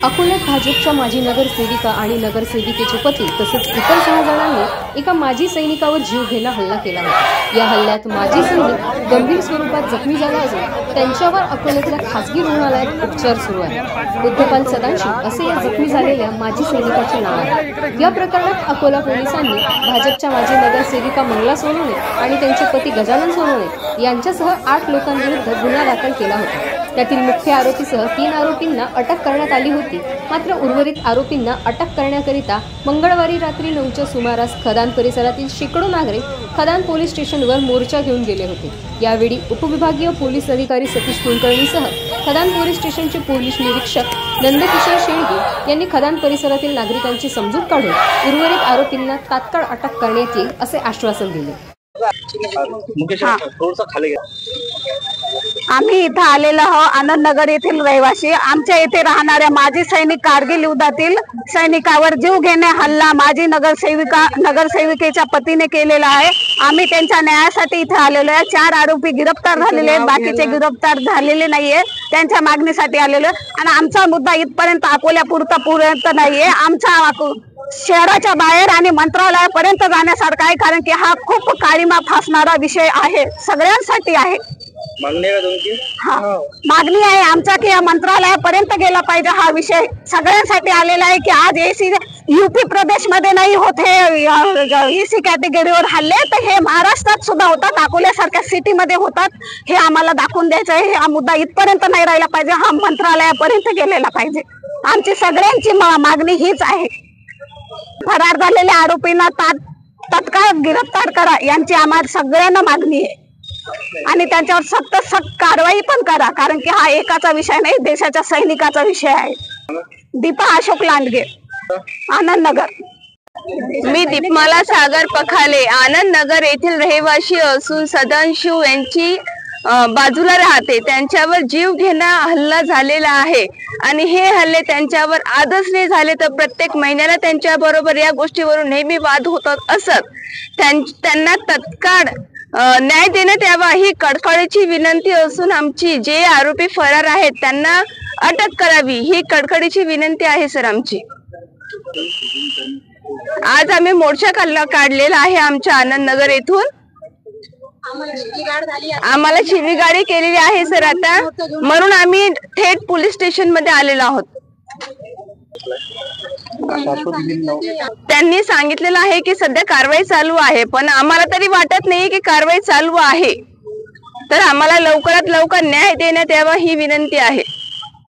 अकोल्यात भाजपच्या माजी नगरसेविका आणि नगरसेविकेचे पती तसेच इतर 6 जणांनी एका माजी सैनिकावर जीवघेणा हल्ला केला होता। या हल्ल्यात माजी सैनिक गंभीर स्वरूपात जखमी झाला असून त्यांच्यावर अकोल्यातल्या खासगी रुग्णालयात उपचार सुरू आहेत। बुद्धपाल सदाशिव असे या जखमी झालेल्या माजी सैनिकाचे नाव आहे। या प्रकरणात अकोला पोलिसांनी भाजपच्या माजी नगरसेविका मंगला सोनवणे आणि त्यांचे पती गजानन सोनवणे यांच्यासह 8 लोकांविरुद्ध गुन्हा दाखल केला होता। त्यातील मुख्य आरोपीसह 3 आरोपींना अटक करण्यात आली होती। मात्र उर्वरित आरोपींना अटक करण्याकरिता मंगळवारी रात्री 9च्या सुमारास खदान परिसरातील शेकडो नागरिक खदान पोलीस स्टेशनवर मोर्चा घेऊन गेले होते। यावेळी उपविभागीय पोलीस अधिकारी सतीश कुलकर्णीसह खदान पोलीस स्टेशनचे पोलीस निरीक्षक नंदकिशोर शेळगे यांनी खदान परिसरातील नागरिकांची समजूत काढून उर्वरित आरोपींना तात्काळ अटक करण्यात येईल असे आश्वासन दिले। आम्ही इथं आलेलो आहोत आनंदनगर येथील रहिवासी। आमच्या इथे राहणाऱ्या माजी सैनिक कारगिल युद्धातील सैनिकावर जीवघेणा हल्ला माजी नगरसेविकेच्या पतीने केलेला आहे। आम्ही त्यांच्या न्यायासाठी इथे आलेलो आहे। 4 आरोपी गिरफ्तार झालेले आहेत, बाकीचे गिरफ्तार झालेले नाहीये। त्यांच्या मागणीसाठी आलेलो आणि आमचा मुद्दा इथपर्यंत अकोल्यापुरता नाहीये, आमचा शहराच्या बाहेर आणि मंत्रालयापर्यंत जाण्यासारखा आहे, कारण की हा खूप काळीमा फासणारा विषय आहे, सगळ्यांसाठी आहे। मागणी आहे आमचा की या मंत्रालयापर्यंत गेला पाहिजे। हा विषय सगळ्यांसाठी आलेला आहे की आज एसी यूपी प्रदेश मध्ये नाही होत हे एसी कॅटेगरीवर हल्ले, तर हे महाराष्ट्रात सुद्धा होतात, अकोल्यासारख्या सिटी मध्ये होतात। हे आम्हाला दाखवून द्यायचं आहे। हा मुद्दा इथपर्यंत नाही राहिला पाहिजे, हा मंत्रालयापर्यंत गेलेला पाहिजे। आमची सगळ्यांची मागणी हीच आहे। फरार झालेल्या आरोपींना तत्काळ गिरफ्तार करा, यांची आम्हाला सगळ्यांना मागणी आहे आणि त्यांच्यावर सक्त कारवाई पण करा, कारण की हा एकाचा विषय नाही, देशाच्या सैनिकाचा विषय आहे। दीपा अशोक लांडगे, आनंदनगर। मी दीपमाला सागर पखाले आनंदनगर येथील रहिवासी असून सदाशिव यांची बाजूला राहते। त्यांच्यावर जीवघेणा हल्ला झालेला आहे आणि हे हल्ले त्यांच्यावर आजच नाही झाले तर प्रत्येक महिन्याला त्यांच्या बरोबर या गोष्टीवरून नेहमी वाद होतात असत। त्यांना तत्काळ न्याय देण्यात यावा ही कडकडीची विनंती असून आमची जे आरोपी फरार आहेत त्यांना अटक करावी ही कडकडीची विनंती आहे सर आमची। आज आम्ही मोर्चा काढलेला आहे आमच्या आनंदनगर येथून। आम्हाला शिवीगाळी केलेली आहे सर आता, म्हणून आम्ही थेट पोलीस स्टेशन मध्ये आलेलो आहोत। त्यांनी सांगितलेलं आहे की सध्या कारवाई चालू आहे, पण आम्हाला तरी वाटत नाही की कारवाई चालू आहे, तर आम्हाला लवकरात लवकर न्याय देण्यात यावा ही विनंती आहे।